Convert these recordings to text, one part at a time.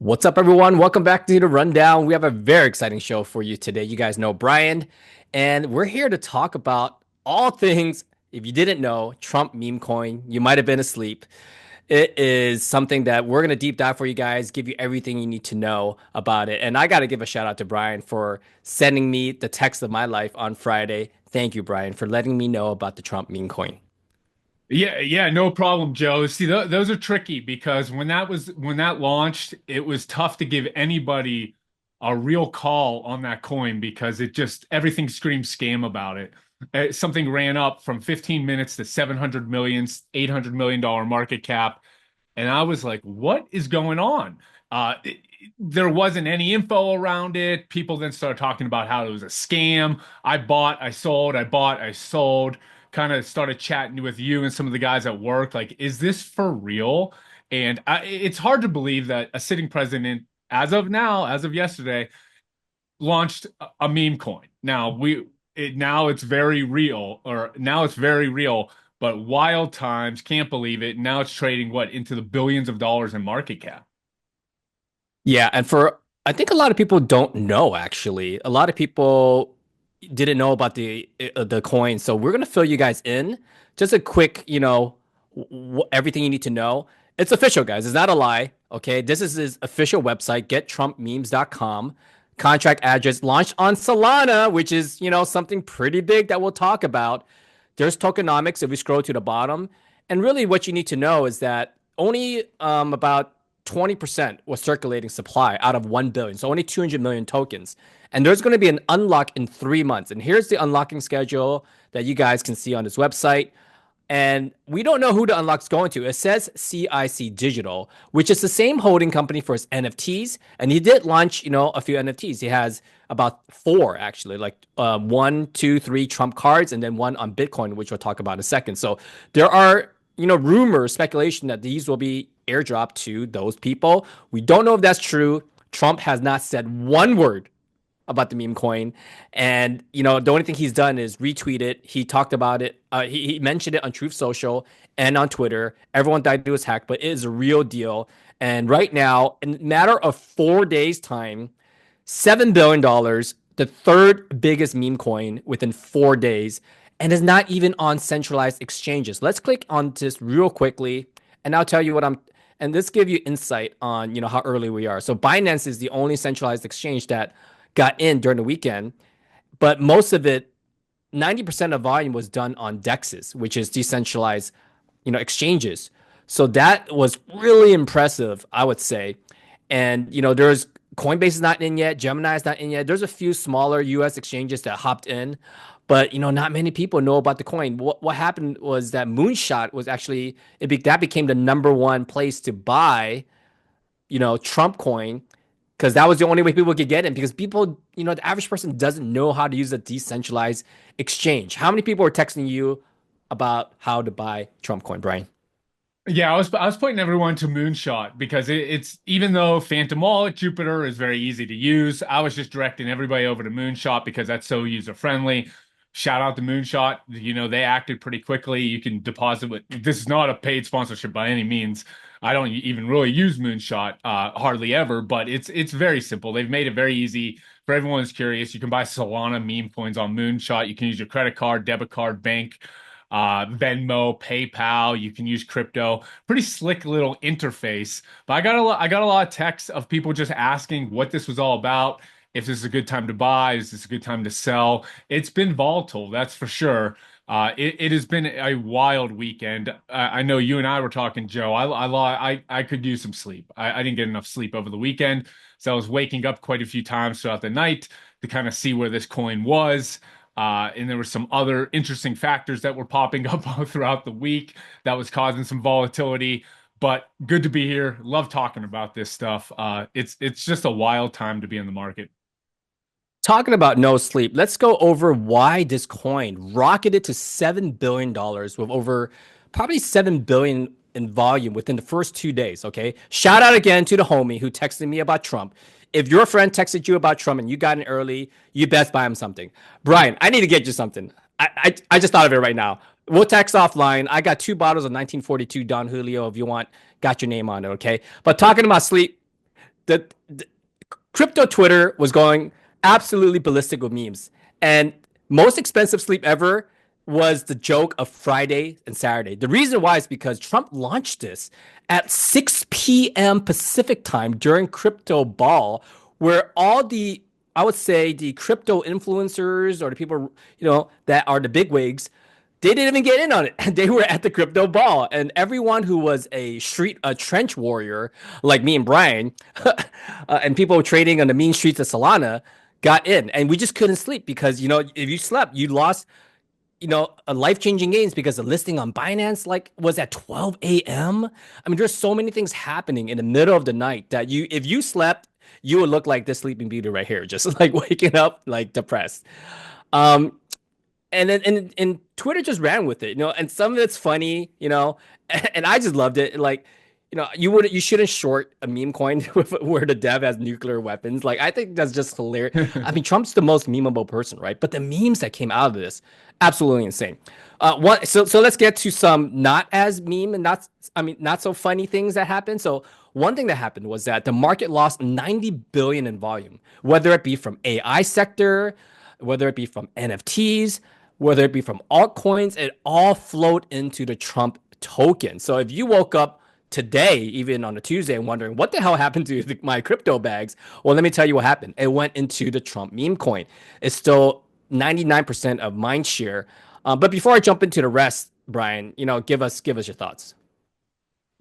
What's up, everyone? Welcome back to the Rundown. We have a very exciting show for you today. You guys know Brian, and we're here to talk about all things. If you didn't know, Trump meme coin, you might have been asleep. It is something that we're going to deep dive for you guys, give you everything you need to know about it. And I got to give a shout out to Brian for sending me the text of my life on Friday. Thank you, Brian, for letting me know about the Trump meme coin. Yeah, no problem, Joe. See, th those are tricky because when that launched, it was tough to give anybody a real call on that coin because it just everything screams scam about it. Something ran up from 15 minutes to 700 million, $800 million market cap, and I was like, "What is going on?" There wasn't any info around it. People then started talking about how it was a scam. I bought, I sold, I bought, I sold. Kind of started chatting with you and some of the guys at work. Like, is this for real? And it's hard to believe that a sitting president, as of now, as of yesterday, launched a meme coin. Now it's very real, or now it's very real. But wild times, can't believe it. Now it's trading what into the billions of dollars in market cap. Yeah, and for I think a lot of people don't know actually. A lot of people didn't know about the coin, so we're gonna fill you guys in. Just a quick, everything you need to know. It's official, guys. It's not a lie. Okay, this is his official website, gettrumpmemes.com. Contract address launched on Solana, which is something pretty big that we'll talk about. There's tokenomics if we scroll to the bottom, and really what you need to know is that only about 20% was circulating supply out of 1 billion. So only 200 million tokens. And there's going to be an unlock in 3 months. And here's the unlocking schedule that you guys can see on this website. And we don't know who the unlock's going to. It says CIC Digital, which is the same holding company for his NFTs. And he did launch, a few NFTs. He has about four, actually, like one, two, three Trump cards, and then one on Bitcoin, which we'll talk about in a second. So there are, rumors, speculation that these will be airdropped to those people. We don't know if that's true. Trump has not said one word about the meme coin. And, the only thing he's done is retweet it. He talked about it. He mentioned it on Truth Social and on Twitter. Everyone thought it was hacked, but it is a real deal. And right now, in a matter of 4 days' time, $7 billion, the third biggest meme coin within 4 days, and is not even on centralized exchanges. Let's click on this real quickly, and I'll tell you and this give you insight on how early we are. So Binance is the only centralized exchange that got in during the weekend, but most of it, 90% of volume was done on DEXs, which is decentralized, exchanges. So that was really impressive, I would say. And there's Coinbase is not in yet, Gemini is not in yet. There's a few smaller US exchanges that hopped in, but not many people know about the coin. What happened was that Moonshot was actually that became the number one place to buy, Trump coin, because that was the only way people could get in, because people, the average person doesn't know how to use a decentralized exchange. How many people are texting you about how to buy Trump coin, Brian? Yeah, I was pointing everyone to Moonshot because it's even though Phantom Wallet, Jupiter is very easy to use, I was just directing everybody over to Moonshot because that's so user friendly. Shout out to Moonshot. They acted pretty quickly. You can deposit with this is not a paid sponsorship by any means. I don't even really use Moonshot hardly ever, but it's very simple. They've made it very easy for everyone who's curious. You can buy Solana meme coins on Moonshot. You can use your credit card, debit card, bank, Venmo, PayPal. You can use crypto. Pretty slick little interface. But I got a lot of texts of people just asking what this was all about. If this is a good time to buy, is this a good time to sell? It's been volatile, that's for sure. It has been a wild weekend. I know you and I were talking, Joe. I could use some sleep. I didn't get enough sleep over the weekend, so I was waking up quite a few times throughout the night to kind of see where this coin was. And there were some other interesting factors that were popping up throughout the week that was causing some volatility. But good to be here. Love talking about this stuff. It's just a wild time to be in the market. Talking about no sleep, let's go over why this coin rocketed to $7 billion with over probably 7 billion in volume within the first 2 days. Okay. Shout out again to the homie who texted me about Trump. If your friend texted you about Trump and you got in early, you best buy him something. Brian, I need to get you something. I just thought of it right now. We'll text offline. I got 2 bottles of 1942 Don Julio if you want. Got your name on it. Okay. But talking about sleep, the crypto Twitter was going absolutely ballistic with memes. And most expensive sleep ever was the joke of Friday and Saturday. The reason why is because Trump launched this at 6 p.m. Pacific time during crypto ball, where all the, I would say, the crypto influencers or the people, that are the bigwigs, they didn't even get in on it. They were at the crypto ball, and everyone who was a trench warrior like me and Brian, and people trading on the mean streets of Solana got in, and we just couldn't sleep because if you slept, you lost a life-changing gains because the listing on Binance was at 12 a.m. I mean, there's so many things happening in the middle of the night that if you slept, you would look like this Sleeping Beauty right here, just like waking up like depressed. Um, and then and Twitter just ran with it, and some of it's funny, and I just loved it. Like, you shouldn't short a meme coin where the dev has nuclear weapons. Like, I think that's just hilarious. I mean, Trump's the most memeable person, right? But the memes that came out of this, absolutely insane. So let's get to some not as meme and not so funny things that happened. So one thing that happened was that the market lost 90 billion in volume, whether it be from AI sector, whether it be from NFTs, whether it be from altcoins, it all flowed into the Trump token. So if you woke up today, even on a Tuesday, and wondering what the hell happened to my crypto bags, well, let me tell you what happened. It went into the Trump meme coin. It's still 99% of mind share. But before I jump into the rest, Brian, give us your thoughts.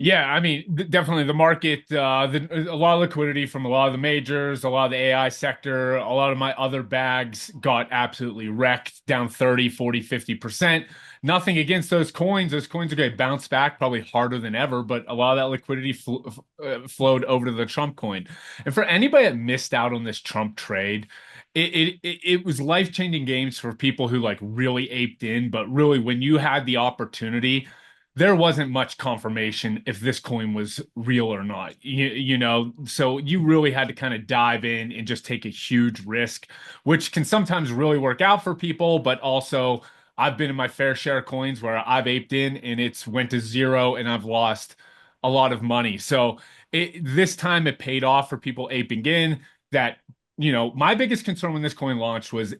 Yeah, I mean, definitely the market, a lot of liquidity from a lot of the majors, a lot of the AI sector, a lot of my other bags got absolutely wrecked, down 30, 40, 50%. Nothing against those coins. Those coins are going to bounce back probably harder than ever, but a lot of that liquidity flowed over to the Trump coin. And for anybody that missed out on this Trump trade, it was life-changing games for people who like really aped in, but really when you had the opportunity, there wasn't much confirmation if this coin was real or not. So you really had to kind of dive in and just take a huge risk, which can sometimes really work out for people, but also I've been in my fair share of coins where I've aped in and it's went to zero and I've lost a lot of money. So this time it paid off for people aping in. That my biggest concern when this coin launched was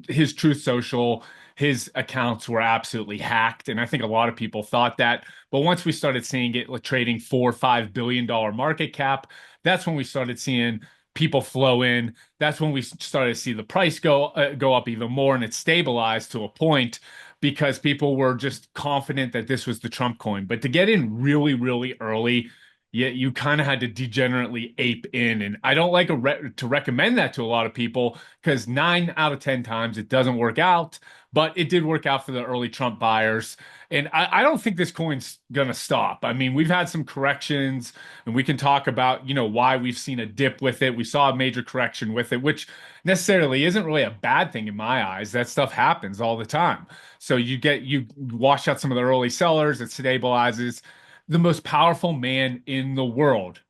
his Truth Social, his accounts were absolutely hacked, and I think a lot of people thought that. But once we started seeing it like trading $4 or $5 billion market cap, that's when we started seeing people flow in. That's when we started to see the price go up even more, and it stabilized to a point because people were just confident that this was the Trump coin. But to get in really, really early, yeah, you kind of had to degenerately ape in. And I don't like to recommend that to a lot of people because 9 out of 10 times it doesn't work out, but it did work out for the early Trump buyers. And I don't think this coin's going to stop. I mean, we've had some corrections and we can talk about, why we've seen a dip with it. We saw a major correction with it, which necessarily isn't really a bad thing in my eyes. That stuff happens all the time. So you wash out some of the early sellers, it stabilizes. The most powerful man in the world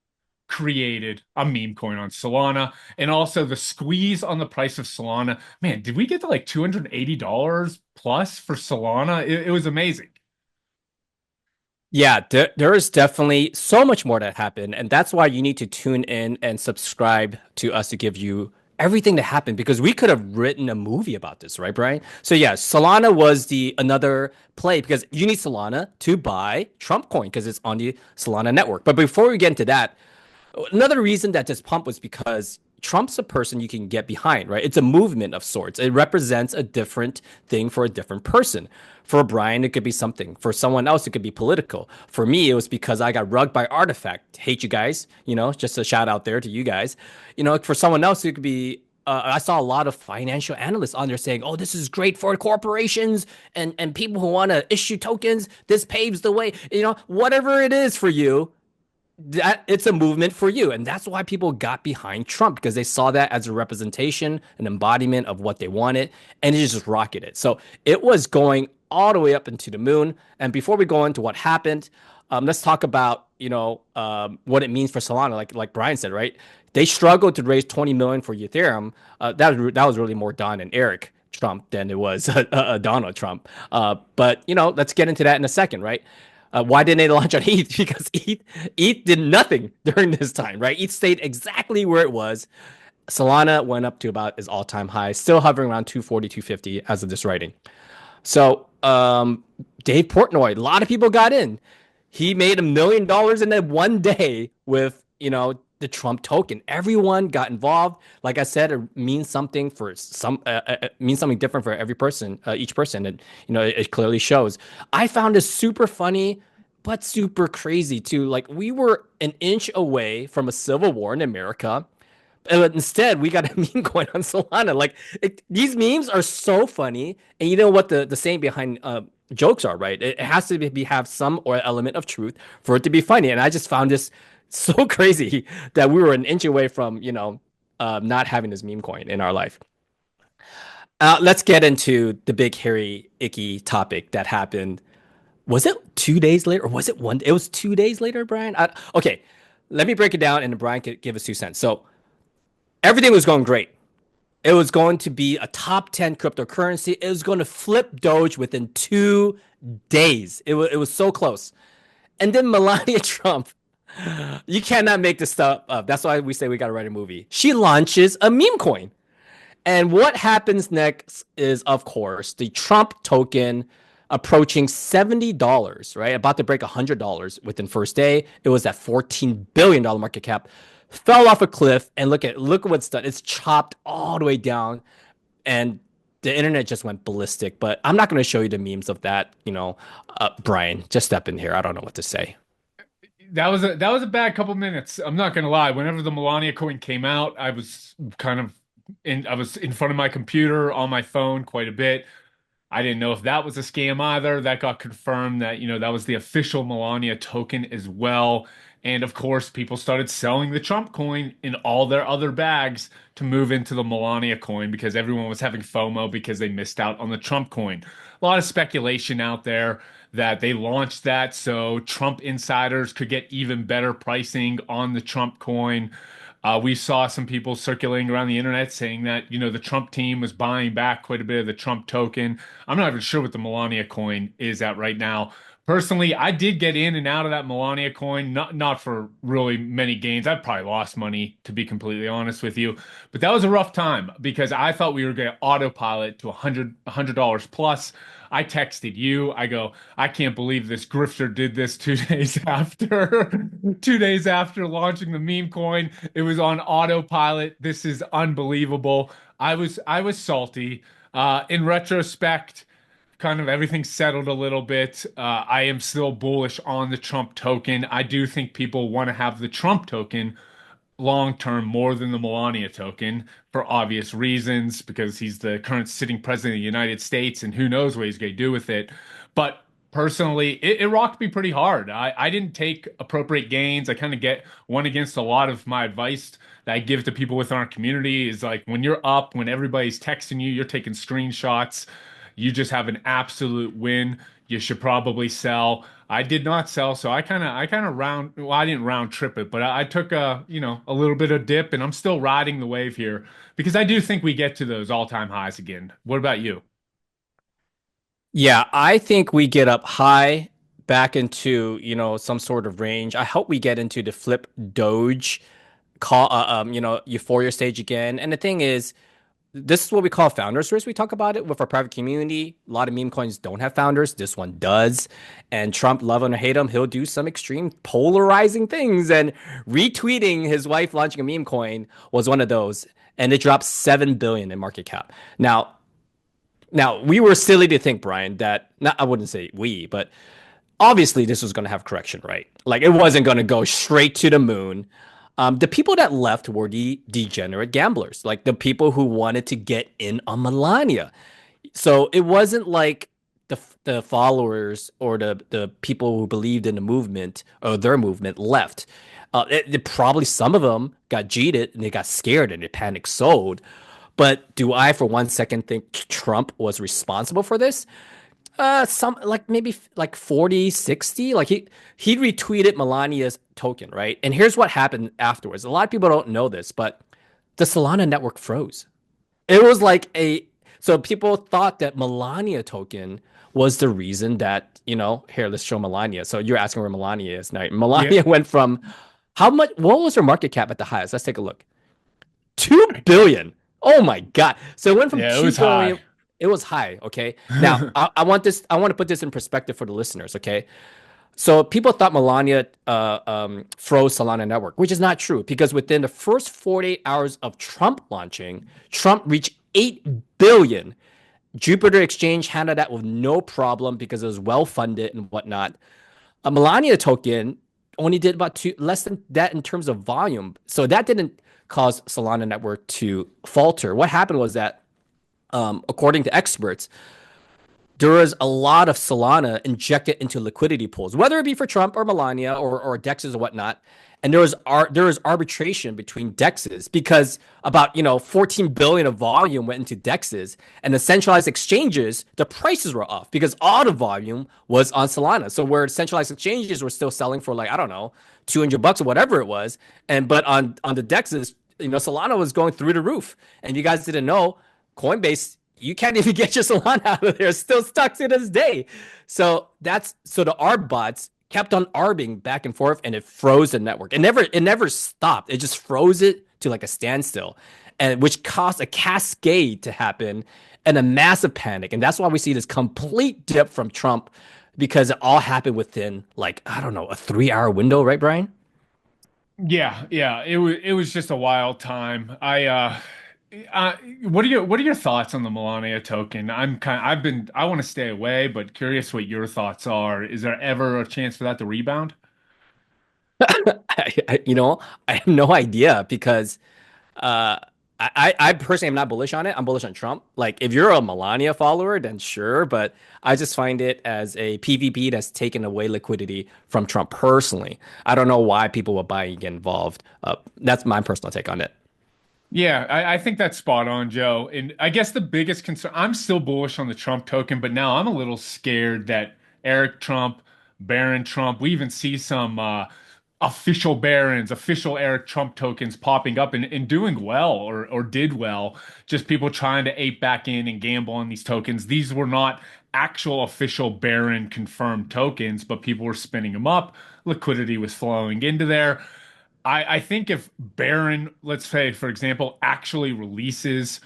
created a meme coin on Solana. And also the squeeze on the price of Solana. Man, did we get to like $280 plus for Solana? It was amazing. Yeah, there is definitely so much more that happened, and that's why you need to tune in and subscribe to us to give you everything that happened because we could have written a movie about this, right, Brian? So yeah, Solana was the another play because you need Solana to buy Trump coin because it's on the Solana network. But before we get into that, another reason that this pump was because Trump's a person you can get behind, right? It's a movement of sorts. It represents a different thing for a different person. For Brian, it could be something. For someone else, it could be political. For me, it was because I got rugged by Artifact. Hate you guys, just a shout out there to you guys. For someone else, it could be I saw a lot of financial analysts on there saying, "Oh, this is great for corporations and people who want to issue tokens. This paves the way." Whatever it is for you, that it's a movement for you, and that's why people got behind Trump because they saw that as a representation, an embodiment of what they wanted, and it just rocketed. So it was going all the way up into the moon. And before we go into what happened, let's talk about what it means for Solana. Like Brian said, right? They struggled to raise 20 million for Ethereum. That was really more Don and Eric Trump than it was Donald Trump. But let's get into that in a second, right? Why didn't they launch on ETH? Because ETH did nothing during this time, right? ETH stayed exactly where it was. Solana went up to about its all-time high, still hovering around 240, 250 as of this writing. So Dave Portnoy, a lot of people got in. He made $1 million in that one day with, the Trump token. Everyone got involved. Like I said, it means something for means something different for every person, each person. And, it clearly shows. I found this super funny, but super crazy too. Like we were an inch away from a civil war in America. But instead, we got a meme coin on Solana. Like these memes are so funny, and you know what the saying behind jokes are, right? It has to have some or element of truth for it to be funny. And I just found this so crazy that we were an inch away from not having this meme coin in our life. Let's get into the big hairy icky topic that happened. Was it 2 days later, or was it one? It was 2 days later, Brian. Okay, let me break it down, and Brian could give us 2 cents. So everything was going great. It was going to be a top 10 cryptocurrency. It was going to flip Doge within 2 days. It was so close. And then Melania Trump, you cannot make this stuff up. That's why we say we got to write a movie. She launches a meme coin. And what happens next is, of course, the Trump token approaching $70, right? About to break $100 within first day. It was at $14 billion market cap. Fell off a cliff, and look at what's done. It's chopped all the way down, and the internet just went ballistic. But I'm not going to show you the memes of that. Brian, just step in here. I don't know what to say. That was a bad couple minutes. I'm not gonna lie. Whenever the Melania coin came out, I was in front of my computer on my phone quite a bit. I didn't know if that was a scam either. That got confirmed that, that was the official Melania token as well. And of course, people started selling the Trump coin in all their other bags to move into the Melania coin because everyone was having FOMO because they missed out on the Trump coin. A lot of speculation out there that they launched that so Trump insiders could get even better pricing on the Trump coin. We saw some people circulating around the internet saying that, the Trump team was buying back quite a bit of the Trump token. I'm not even sure what the Melania coin is at right now. Personally, I did get in and out of that Melania coin, not for really many gains. I probably lost money, to be completely honest with you. But that was a rough time because I thought we were going to autopilot to $100 plus. I texted you. I go, I can't believe this grifter did this 2 days after 2 days after launching the meme coin. It was on autopilot. This is unbelievable. I was salty. In retrospect, kind of everything settled a little bit. I am still bullish on the Trump token. I do think people want to have the Trump token long term more than the Melania token for obvious reasons, because he's the current sitting president of the United States and who knows what he's going to do with it. But personally, it rocked me pretty hard. I didn't take appropriate gains. I kind of went against a lot of my advice that I give to people within our community is like when you're up, when everybody's texting you, you're taking screenshots, you just have an absolute win. You should probably sell. I did not sell, so I kind of well, I didn't round trip it, but I took a little bit of dip, and I'm still riding the wave here because I do think we get to those all-time highs again. What about you? Yeah, I think we get up high back into, some sort of range. I hope we get into the flip Doge euphoria stage again. And the thing is, this is what we call founders risk. We talk about it with our private community. A lot of meme coins don't have founders. This one does. And Trump, love him or hate him, he'll do some extreme polarizing things. And retweeting his wife launching a meme coin was one of those. And it dropped 7 billion in market cap. Now we were silly to think, Brian, that not I wouldn't say we, but obviously this was going to have correction, right? Like it wasn't going to go straight to the moon. The people that left were the degenerate gamblers, like the people who wanted to get in on Melania. So it wasn't like the followers or the people who believed in the movement or their movement left. Probably some of them got cheated and they got scared and they panic sold. But do I, for 1 second, think Trump was responsible for this? Some like maybe like 40, 60. Like he retweeted Melania's token, right? And here's what happened afterwards. A lot of people don't know this, but the Solana network froze. It was like so people thought that Melania token was the reason that here, let's show Melania. So you're asking where Melania is now. Yeah. Melania went from how much? What was her market cap at the highest? Let's take a look. 2 billion. Oh my God. So it went from Yeah, it two was high. billion. It was high. Okay. Now I want this. I want to put this in perspective for the listeners. Okay. So people thought Melania froze Solana network, which is not true because within the first 48 hours of Trump launching, Trump reached 8 billion. Jupiter Exchange handled that with no problem because it was well funded and whatnot. A Melania token only did about less than that in terms of volume. So that didn't cause Solana network to falter. What happened was that, according to experts, there was a lot of Solana injected into liquidity pools, whether it be for Trump or Melania or DEXs or whatnot. And there was arbitration between DEXs because about 14 billion of volume went into DEXs, and the centralized exchanges, the prices were off because all the volume was on Solana. So where centralized exchanges were still selling for like, I don't know, $200 or whatever it was, but on the DEXs, Solana was going through the roof. And you guys didn't know, Coinbase, you can't even get your Solana out of there. It's still stuck to this day. So the ARB bots kept on arbing back and forth, and it froze the network. It never stopped. It just froze it to like a standstill, and which caused a cascade to happen and a massive panic. And that's why we see this complete dip from Trump, because it all happened within like, I don't know, a 3 hour window, right, Brian? Yeah, it was just a wild time. What are your thoughts on the Melania token? I want to stay away, but curious what your thoughts are. Is there ever a chance for that to rebound? I have no idea because uh, I personally am not bullish on it. I'm bullish on Trump. Like, if you're a Melania follower, then sure, but I just find it as a PvP that's taken away liquidity from Trump personally. I don't know why people would buy and get involved. That's my personal take on it. Yeah, I think that's spot on, Joe. And I guess the biggest concern, I'm still bullish on the Trump token, but now I'm a little scared that Eric Trump, Barron Trump, we even see some official Barrons, official Eric Trump tokens popping up and doing well or did well. Just people trying to ape back in and gamble on these tokens. These were not actual official Barron confirmed tokens, but people were spinning them up. Liquidity was flowing into there. I think if Barron, let's say, for example, actually releases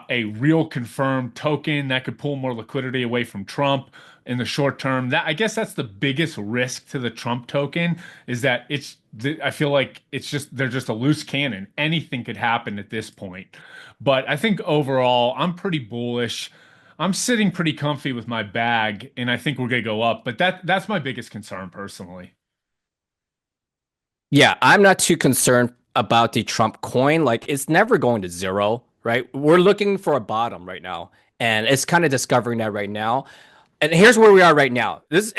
a real confirmed token that could pull more liquidity away from Trump in the short term, that I guess that's the biggest risk to the Trump token is that I feel like they're just a loose cannon. Anything could happen at this point. But I think overall, I'm pretty bullish. I'm sitting pretty comfy with my bag, and I think we're gonna go up. But that's my biggest concern personally. Yeah, I'm not too concerned about the Trump coin. Like, it's never going to zero, right? We're looking for a bottom right now, and it's kind of discovering that right now. And here's where we are right now. It's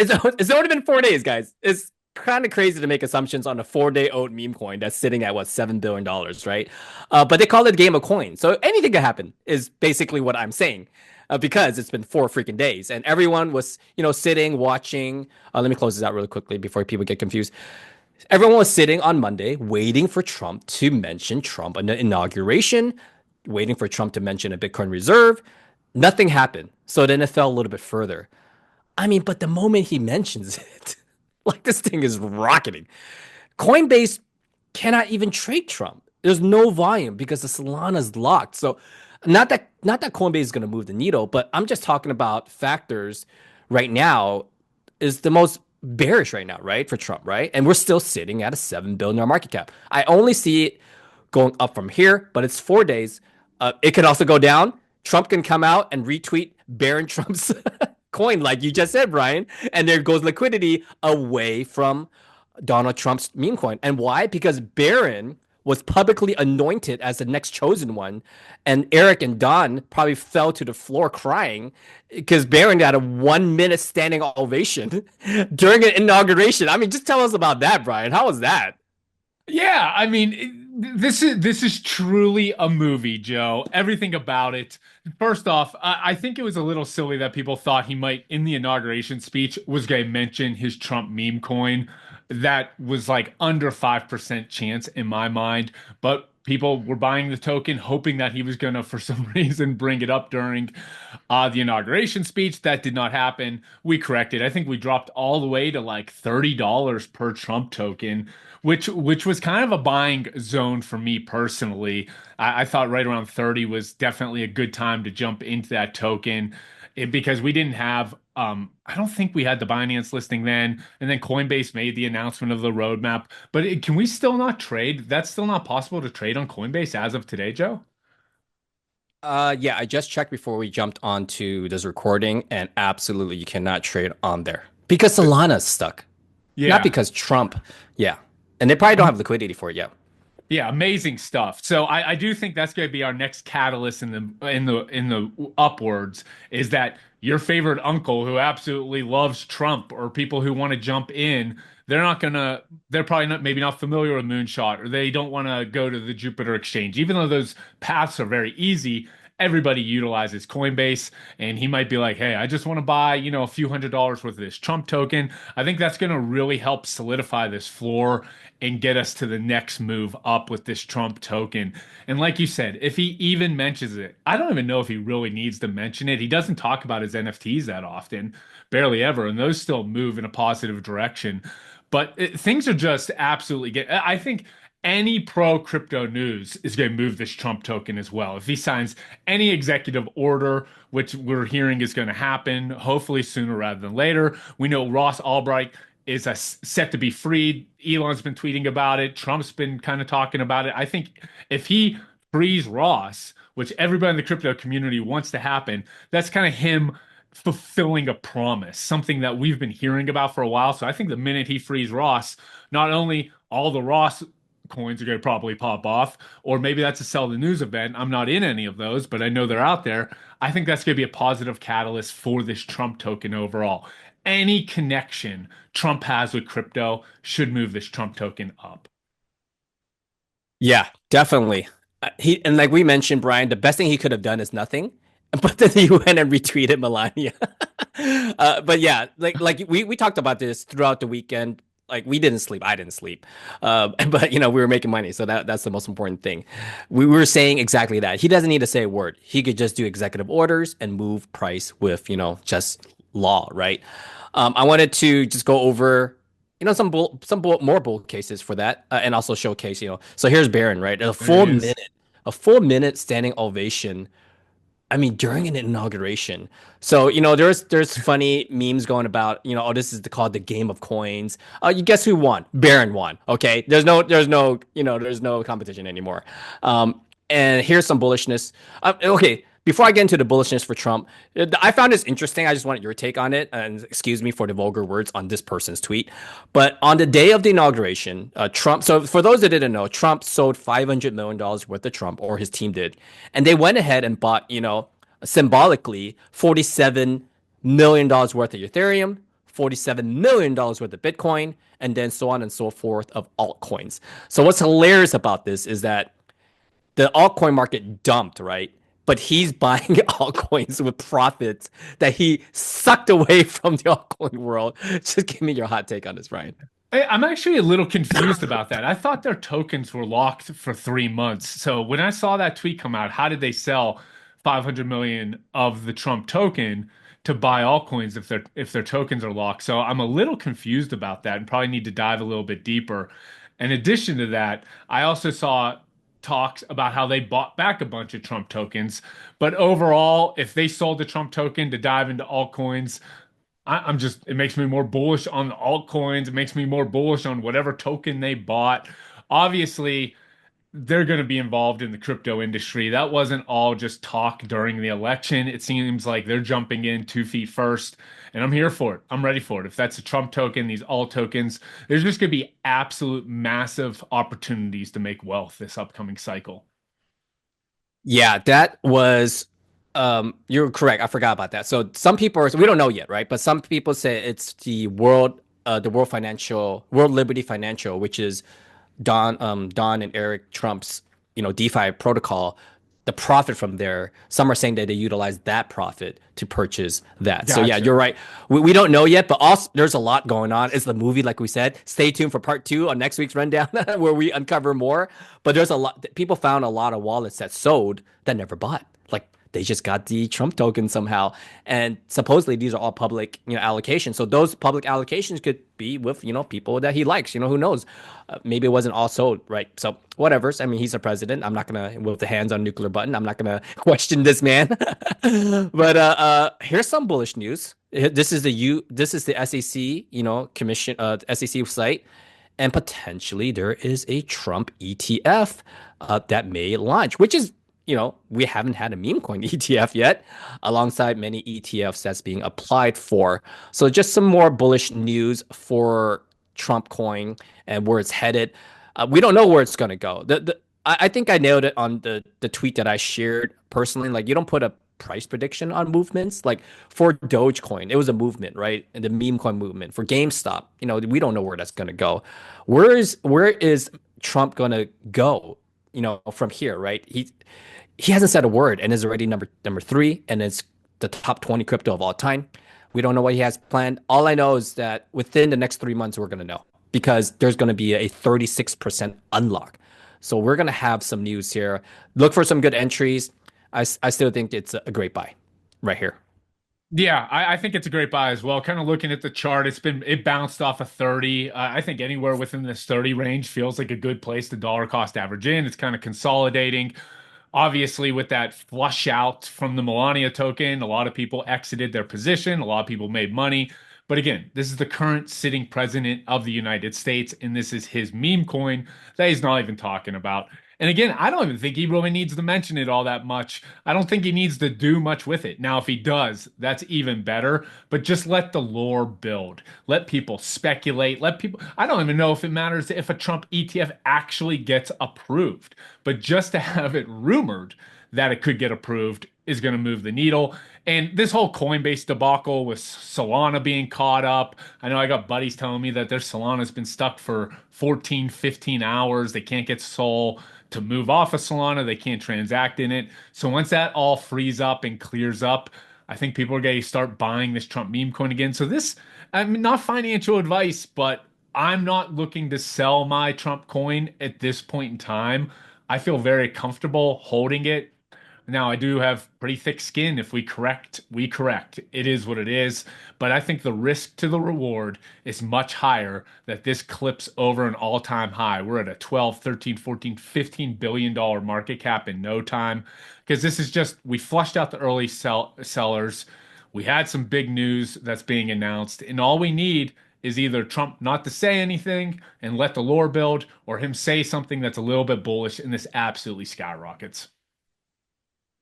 only been 4 days, guys. It's kind of crazy to make assumptions on a 4 day old meme coin that's sitting at what, $7 billion, right? But they call it a game of coins, so anything can happen. Is basically what I'm saying. Because it's been 4 freaking days, and everyone was, sitting, watching. Let me close this out really quickly before people get confused. Everyone was sitting on Monday waiting for Trump to mention Trump in the inauguration, waiting for Trump to mention a Bitcoin reserve. Nothing happened. So then it fell a little bit further. I mean, but the moment he mentions it, like, this thing is rocketing. Coinbase cannot even trade Trump. There's no volume because the Solana's locked. So not that Coinbase is going to move the needle, but I'm just talking about factors right now is the most bearish right now, right, for Trump, right? And we're still sitting at a $7 billion market cap. I only see it going up from here, but it's 4 days. It could also go down. Trump can come out and retweet Barron Trump's coin, like you just said, Brian, and there goes liquidity away from Donald Trump's meme coin. And why? Because Barron was publicly anointed as the next chosen one, and Eric and Don probably fell to the floor crying because Barron got a 1 minute standing ovation during an inauguration. I mean, just tell us about that, Brian. How was that? Yeah, I mean, this is truly a movie, Joe. Everything about it. First off, I think it was a little silly that people thought he might, in the inauguration speech, was going to mention his Trump meme coin. That was like under 5% chance in my mind. But people were buying the token, hoping that he was going to, for some reason, bring it up during the inauguration speech. That did not happen. We corrected. I think we dropped all the way to like $30 per Trump token, which was kind of a buying zone for me personally. I thought right around 30 was definitely a good time to jump into that token because we didn't have I don't think we had the Binance listing then, and then Coinbase made the announcement of the roadmap. But can we still not trade? That's still not possible to trade on Coinbase as of today, Joe? Yeah, I just checked before we jumped onto this recording, and absolutely you cannot trade on there because Solana's stuck, not Yeah. because Trump. Yeah, and they probably don't have liquidity for it yet. Yeah, amazing stuff. So I do think that's going to be our next catalyst in the upwards is that your favorite uncle who absolutely loves Trump or people who want to jump in, they're probably not maybe not familiar with Moonshot or they don't want to go to the Jupiter Exchange. Even though those paths are very easy, everybody utilizes Coinbase and he might be like, "Hey, I just want to buy, a few $100s worth of this Trump token." I think that's going to really help solidify this floor and get us to the next move up with this Trump token. And like you said, if he even mentions it, I don't even know if he really needs to mention it. He doesn't talk about his NFTs that often, barely ever, and those still move in a positive direction. But things are just absolutely get. I think any pro crypto news is going to move this Trump token as well. If he signs any executive order, which we're hearing is going to happen, hopefully sooner rather than later, we know Ross Albright is set to be freed. Elon's been tweeting about it. Trump's been kind of talking about it. I think if he frees Ross, which everybody in the crypto community wants to happen, that's kind of him fulfilling a promise, something that we've been hearing about for a while. So I think the minute he frees Ross, not only all the Ross coins are going to probably pop off, or maybe that's a sell the news event. I'm not in any of those, but I know they're out there. I think that's going to be a positive catalyst for this Trump token overall. Any connection Trump has with crypto should move this Trump token up. Yeah, definitely. He and like we mentioned, Brian, the best thing he could have done is nothing. But then he went and retweeted Melania. But yeah, like we talked about this throughout the weekend. Like we didn't sleep. I didn't sleep. But we were making money, so that's the most important thing. We were saying exactly that. He doesn't need to say a word. He could just do executive orders and move price with just law, right? I wanted to just go over more bull cases for that, and also showcase. So here's Barron, right? There he is. A full minute standing ovation. I mean, during an inauguration. So, there's funny memes going about, oh, this is called the game of coins. You guess who won? Barron won. Okay. There's no competition anymore. And here's some bullishness. Okay. Before I get into the bullishness for Trump, I found this interesting. I just wanted your take on it. And excuse me for the vulgar words on this person's tweet. But on the day of the inauguration, Trump, so for those that didn't know, Trump sold $500 million worth of Trump, or his team did. And they went ahead and bought, symbolically $47 million worth of Ethereum, $47 million worth of Bitcoin, and then so on and so forth of altcoins. So what's hilarious about this is that the altcoin market dumped, right? But he's buying altcoins with profits that he sucked away from the altcoin world. Just give me your hot take on this, Ryan. I'm actually a little confused about that. I thought their tokens were locked for 3 months. So when I saw that tweet come out, how did they sell 500 million of the Trump token to buy altcoins if their tokens are locked? So I'm a little confused about that and probably need to dive a little bit deeper. In addition to that, I also saw talks about how they bought back a bunch of Trump tokens. But overall, if they sold the Trump token to dive into altcoins, it makes me more bullish on the altcoins. It makes me more bullish on whatever token they bought. Obviously, they're going to be involved in the crypto industry. That wasn't all just talk during the election. It seems like they're jumping in 2 feet first, and I'm here for it. I'm ready for it. If that's a Trump token, these alt tokens, there's just going to be absolute massive opportunities to make wealth this upcoming cycle. Yeah, that was you're correct. I forgot about that. So some people we don't know yet, right? But some people say it's World Liberty Financial, which is Don and Eric Trump's, DeFi protocol the profit from there. Some are saying that they utilize that profit to purchase that. So yeah, Gotcha. you're right. We don't know yet, but also there's a lot going on. It's the movie, like we said. Stay tuned for part two on next week's rundown where we uncover more. But there's a lot. People found a lot of wallets that sold that never bought. Like they just got the Trump token somehow, and supposedly these are all public, allocations. So those public allocations could be with, people that he likes. Who knows? Maybe it wasn't all sold, right? So whatever. I mean, he's a president. I'm not gonna, with the hands on nuclear button, I'm not gonna question this man. But here's some bullish news. This is the SEC, commission, SEC site, and potentially there is a Trump ETF that may launch, which is, we haven't had a meme coin ETF yet, alongside many ETFs that's being applied for. So just some more bullish news for Trump coin and where it's headed. We don't know where it's going to go. I think I nailed it on the tweet that I shared personally. Like, you don't put a price prediction on movements. Like for Dogecoin, it was a movement, right? And the meme coin movement. For GameStop, we don't know where that's going to go. Where is Trump going to go? From here, right? He hasn't said a word and is already number three, and it's the top 20 crypto of all time. We don't know what he has planned. All I know is that within the next 3 months, we're going to know because there's going to be a 36% unlock. So we're going to have some news here. Look for some good entries. I still think it's a great buy right here. Yeah, I think it's a great buy as well. Kind of looking at the chart, it bounced off of 30. I think anywhere within this 30 range feels like a good place to dollar cost average in. It's kind of consolidating. Obviously, with that flush out from the Melania token, a lot of people exited their position. A lot of people made money. But again, this is the current sitting president of the United States, and this is his meme coin that he's not even talking about. And again, I don't even think he really needs to mention it all that much. I don't think he needs to do much with it. Now, if he does, that's even better. But just let the lore build. Let people speculate. I don't even know if it matters if a Trump ETF actually gets approved. But just to have it rumored that it could get approved is going to move the needle. And this whole Coinbase debacle with Solana being caught up. I know I got buddies telling me that their Solana's been stuck for 14, 15 hours. They can't get Sol to move off of Solana. They can't transact in it. So once that all frees up and clears up, I think people are going to start buying this Trump meme coin again. So this, I mean, not financial advice, but I'm not looking to sell my Trump coin at this point in time. I feel very comfortable holding it. Now, I do have pretty thick skin. If we correct, we correct. It is what it is. But I think the risk to the reward is much higher that this clips over an all-time high. We're at a 12, 13, 14, $15 billion market cap in no time. Because this is just, we flushed out the early sellers. We had some big news that's being announced. And all we need is either Trump not to say anything and let the lore build, or him say something that's a little bit bullish, and this absolutely skyrockets.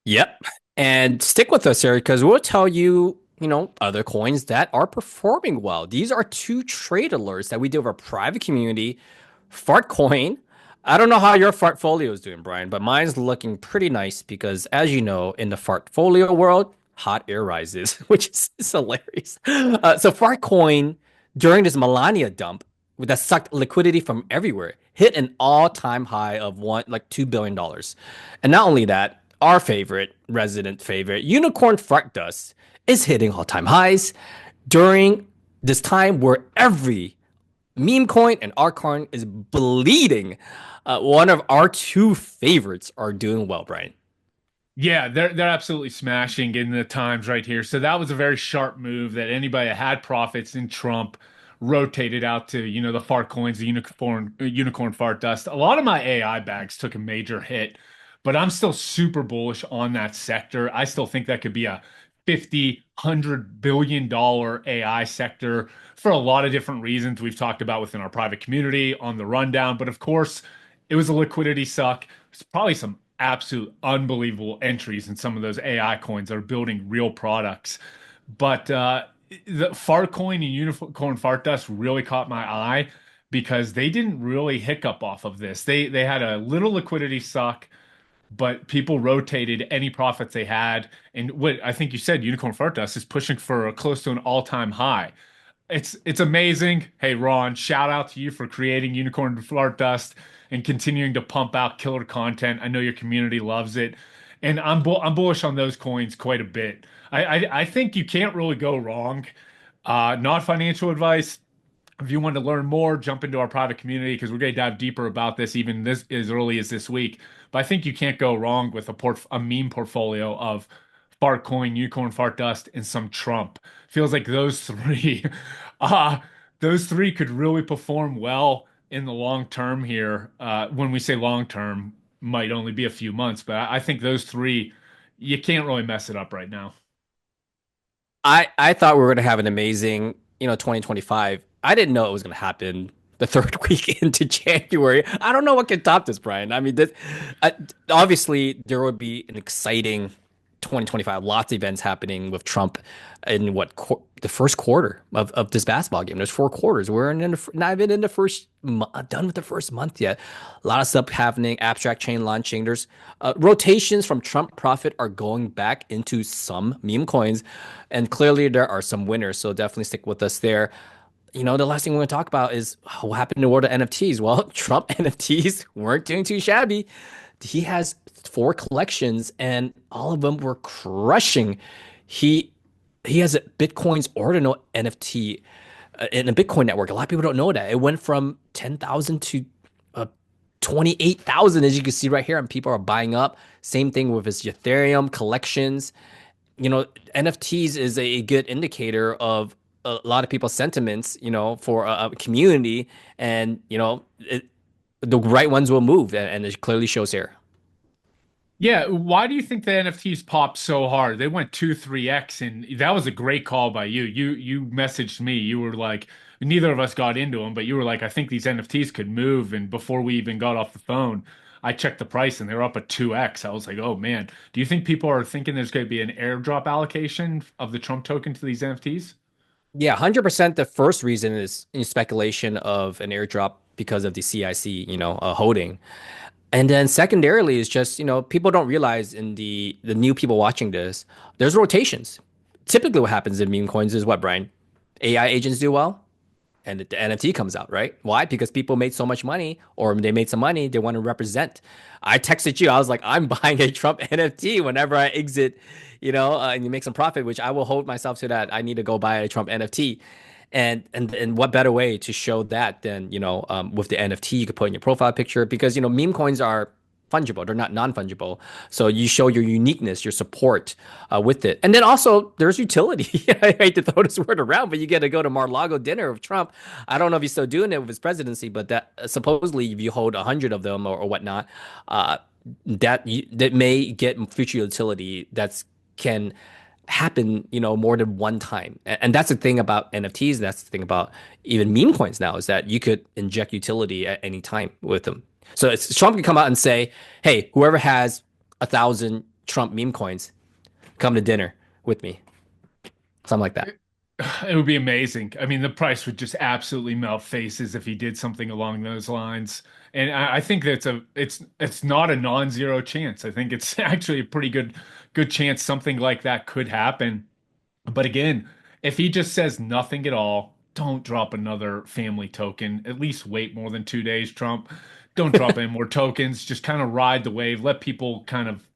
Yep. And stick with us here because we'll tell you, other coins that are performing well. These are two trade alerts that we do with our private community. Fartcoin. I don't know how your Fartfolio is doing, Brian, but mine's looking pretty nice because, as you know, in the Fartfolio world, hot air rises, which is hilarious. So Fartcoin, during this Melania dump, that sucked liquidity from everywhere, hit an all-time high of $2 billion. And not only that, our resident favorite, Unicorn Fart Dust, is hitting all-time highs during this time where every meme coin and art coin is bleeding. One of our two favorites are doing well, Brian. Yeah, they're absolutely smashing in the times right here. So that was a very sharp move that anybody that had profits in Trump rotated out to, the fart coins, the unicorn fart dust. A lot of my AI bags took a major hit, but I'm still super bullish on that sector. I still think that could be a 50, $100 billion AI sector for a lot of different reasons we've talked about within our private community on the rundown. But of course, it was a liquidity suck. It's probably some absolute unbelievable entries in some of those AI coins that are building real products. But the Fartcoin and Unicorn Fart Dust really caught my eye because they didn't really hiccup off of this. They had a little liquidity suck, but people rotated any profits they had. And what I think you said, Unicorn Fart Dust is pushing for close to an all-time high. It's amazing. Hey, Ron, shout out to you for creating Unicorn Fart Dust and continuing to pump out killer content. I know your community loves it. and I'm bullish on those coins quite a bit. I think you can't really go wrong. Not financial advice. If you want to learn more, jump into our private community because we're going to dive deeper about this even this as early as this week. But I think you can't go wrong with a meme portfolio of fart coin, unicorn, fart dust, and some Trump. Feels like uh, those three could really perform well in the long term here. When we say long term, might only be a few months, but I think those three, you can't really mess it up right now. I thought we were going to have an amazing, 2025. I didn't know it was going to happen the third week into January. I don't know what can top this, Brian. I mean, uh, obviously there would be an exciting 2025. Lots of events happening with Trump in the first quarter of this basketball game. There's 4 quarters. We're not even in the first done with the first month yet. A lot of stuff happening. Abstract chain launching. There's rotations from Trump profit are going back into some meme coins, and clearly there are some winners. So definitely stick with us there. The last thing we're going to talk about is what happened in the world of NFTs. Well, Trump NFTs weren't doing too shabby. He has 4 collections, and all of them were crushing. He he has a Bitcoin's ordinal NFT in a Bitcoin network. A lot of people don't know that. It went from 10,000 to 28,000, as you can see right here, and people are buying up. Same thing with his Ethereum collections. NFTs is a good indicator of a lot of people's sentiments, for a community, and the right ones will move, and it clearly shows here. Yeah, why do you think the NFTs popped so hard? They went 2, 3x, and that was a great call by you. You messaged me. You were like, neither of us got into them, but you were like, I think these NFTs could move. And before we even got off the phone, I checked the price and they were up at 2x. I was like, oh man, do you think people are thinking there's going to be an airdrop allocation of the Trump token to these NFTs? Yeah, 100%. The first reason is speculation of an airdrop because of the CIC, holding. And then secondarily is just, people don't realize in the new people watching this, there's rotations. Typically what happens in meme coins is what, Brian? AI agents do well, and the NFT comes out, right? Why? Because people made so much money, or they made some money, they want to represent. I texted you, I was like, I'm buying a Trump NFT whenever I exit, and you make some profit, which I will hold myself to that. I need to go buy a Trump NFT. And what better way to show that than, with the NFT you could put in your profile picture, because, meme coins are fungible. They're not non-fungible. So you show your uniqueness, your support with it. And then also there's utility. I hate to throw this word around, but you get to go to Mar-a-Lago dinner with Trump. I don't know if he's still doing it with his presidency, but that supposedly if you hold 100 of them or whatnot, that may get future utility that's can happen, more than one time. And that's the thing about NFTs. That's the thing about even meme coins now, is that you could inject utility at any time with them. So Trump can come out and say, "Hey, whoever has 1,000 Trump meme coins, come to dinner with me," something like that. It would be amazing. I mean, the price would just absolutely melt faces if he did something along those lines. And I think that's it's not a non-zero chance. I think it's actually a pretty good chance something like that could happen. But again, if he just says nothing at all, don't drop another family token. At least wait more than 2 days, Trump. Don't drop any more tokens. Just kind of ride the wave. Let people kind of,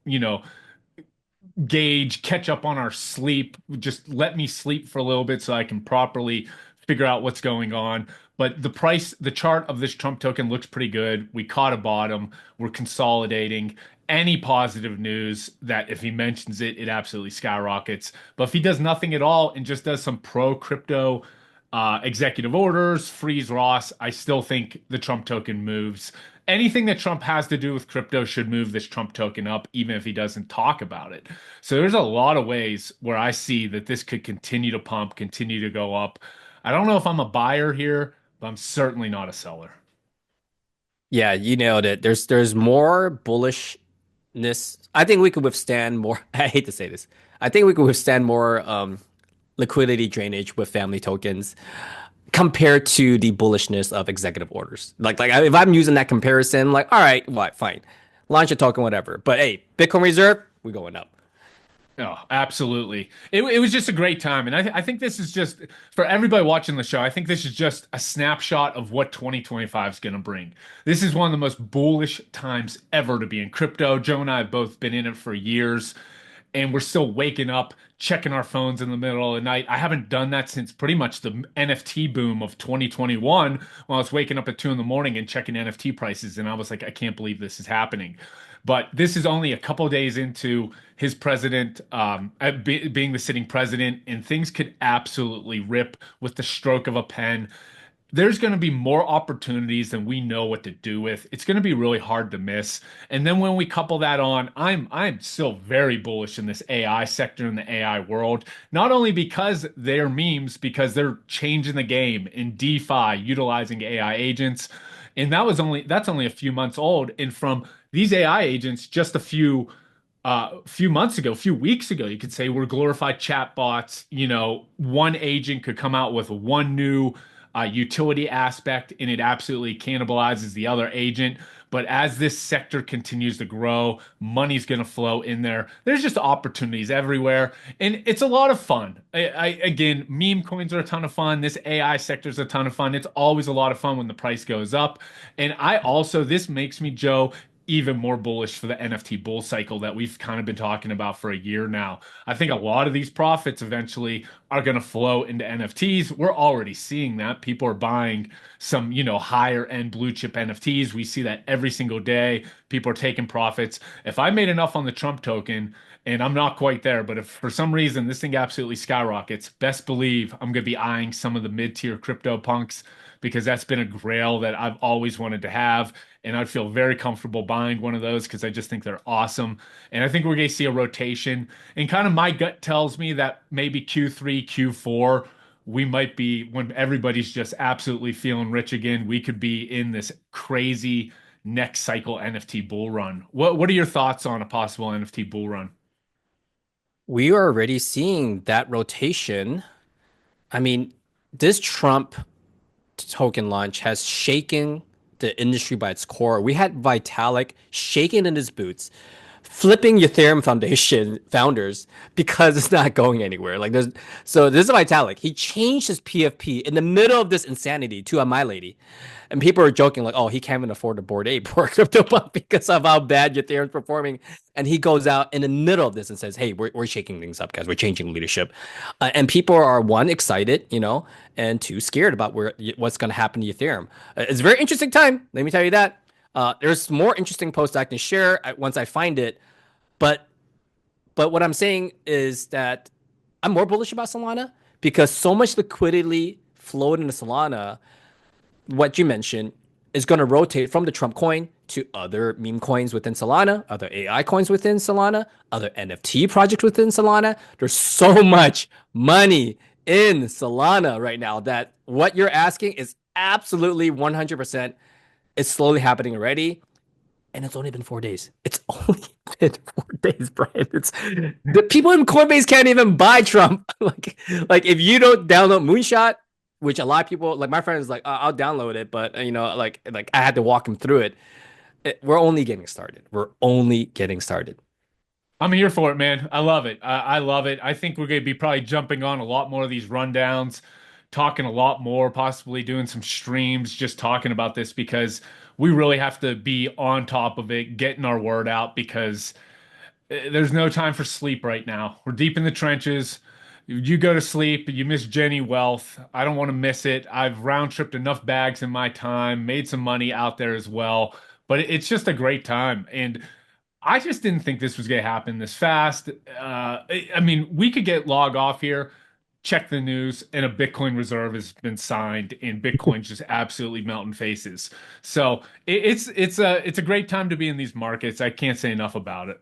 gauge, catch up on our sleep. Just let me sleep for a little bit so I can properly figure out what's going on. But the chart of this Trump token looks pretty good. We caught a bottom. We're consolidating. Any positive news that if he mentions it, it absolutely skyrockets. But if he does nothing at all and just does some pro crypto executive orders, freeze Ross, I still think the Trump token moves. Anything that Trump has to do with crypto should move this Trump token up, even if he doesn't talk about it. So there's a lot of ways where I see that this could continue to pump, continue to go up. I don't know if I'm a buyer here, but I'm certainly not a seller. Yeah, you nailed it. There's more bullishness. I think we could withstand more. I hate to say this. I think we could withstand more liquidity drainage with family tokens compared to the bullishness of executive orders. Like if I'm using that comparison, like, all right, what, fine, launch a token, whatever. But hey, Bitcoin Reserve, we're going up. Oh, absolutely. It was just a great time. And I think this is just for everybody watching the show. I think this is just a snapshot of what 2025 is going to bring. This is one of the most bullish times ever to be in crypto. Joe and I have both been in it for years, and we're still waking up, checking our phones in the middle of the night. I haven't done that since pretty much the NFT boom of 2021 when I was waking up at 2 in the morning and checking NFT prices. And I was like, I can't believe this is happening. But this is only a couple days into his president being the sitting president, and things could absolutely rip with the stroke of a pen. There's going to be more opportunities than we know what to do with. It's going to be really hard to miss. And then when we couple that on, I'm still very bullish in this AI sector in the AI world, not only because they're memes, because they're changing the game in DeFi, utilizing AI agents. And that's only a few months old. And from these AI agents, just few months ago, a few weeks ago, you could say were glorified chatbots. You know, one agent could come out with one new utility aspect, and it absolutely cannibalizes the other agent. But as this sector continues to grow, money's going to flow in there. There's just opportunities everywhere, and it's a lot of fun. Again, meme coins are a ton of fun. This AI sector is a ton of fun. It's always a lot of fun when the price goes up. And this makes me, Joe, even more bullish for the NFT bull cycle that we've kind of been talking about for a year now. I think a lot of these profits eventually are going to flow into NFTs. We're already seeing that. People are buying some, higher end blue chip NFTs. We see that every single day. People are taking profits. If I made enough on the Trump token, and I'm not quite there, but if for some reason this thing absolutely skyrockets, best believe I'm going to be eyeing some of the mid-tier crypto punks because that's been a grail that I've always wanted to have. And I'd feel very comfortable buying one of those because I just think they're awesome. And I think we're going to see a rotation. And kind of my gut tells me that maybe Q3, Q4, we might be when everybody's just absolutely feeling rich again. We could be in this crazy next cycle NFT bull run. What are your thoughts on a possible NFT bull run? We are already seeing that rotation. I mean, this Trump token launch has shaken the industry by its core. We had Vitalik shaking in his boots, flipping Ethereum Foundation founders because it's not going anywhere. So this is Vitalik. He changed his PFP in the middle of this insanity to a My Lady. And people are joking like, oh, he can't even afford a Bored Ape or CryptoPunk because of how bad Ethereum's performing. And he goes out in the middle of this and says, hey, we're shaking things up, guys. We're changing leadership. And people are, one, excited, and two, scared about what's going to happen to Ethereum. It's a very interesting time. Let me tell you that. There's more interesting posts I can share once I find it. But what I'm saying is that I'm more bullish about Solana because so much liquidity flowed into Solana, what you mentioned, is going to rotate from the Trump coin to other meme coins within Solana, other AI coins within Solana, other NFT projects within Solana. There's so much money in Solana right now that what you're asking is absolutely 100%. It's slowly happening already. And it's only been 4 days. It's only been 4 days, Brian. It's the people in Coinbase can't even buy Trump. like if you don't download Moonshot, which a lot of people, like my friend is like, I'll download it, but like I had to walk him through it. We're only getting started. We're only getting started. I'm here for it, man. I love it. I love it. I think we're going to be probably jumping on a lot more of these rundowns, talking a lot more, possibly doing some streams, just talking about this because we really have to be on top of it, getting our word out because there's no time for sleep right now. We're deep in the trenches. You go to sleep, you miss Jenny Wealth. I don't want to miss it. I've round tripped enough bags in my time, made some money out there as well. But it's just a great time. And I just didn't think this was going to happen this fast. I mean, we could get log off here, check the news, and a Bitcoin reserve has been signed, and Bitcoin's just absolutely melting faces. So it's a great time to be in these markets. I can't say enough about it.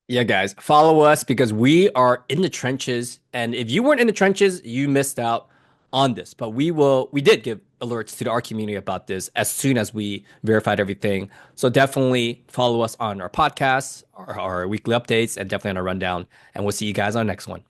Yeah, guys, follow us because we are in the trenches. And if you weren't in the trenches, you missed out on this. But we did give alerts to our community about this as soon as we verified everything. So definitely follow us on our podcasts, our weekly updates, and definitely on our rundown. And we'll see you guys on the next one.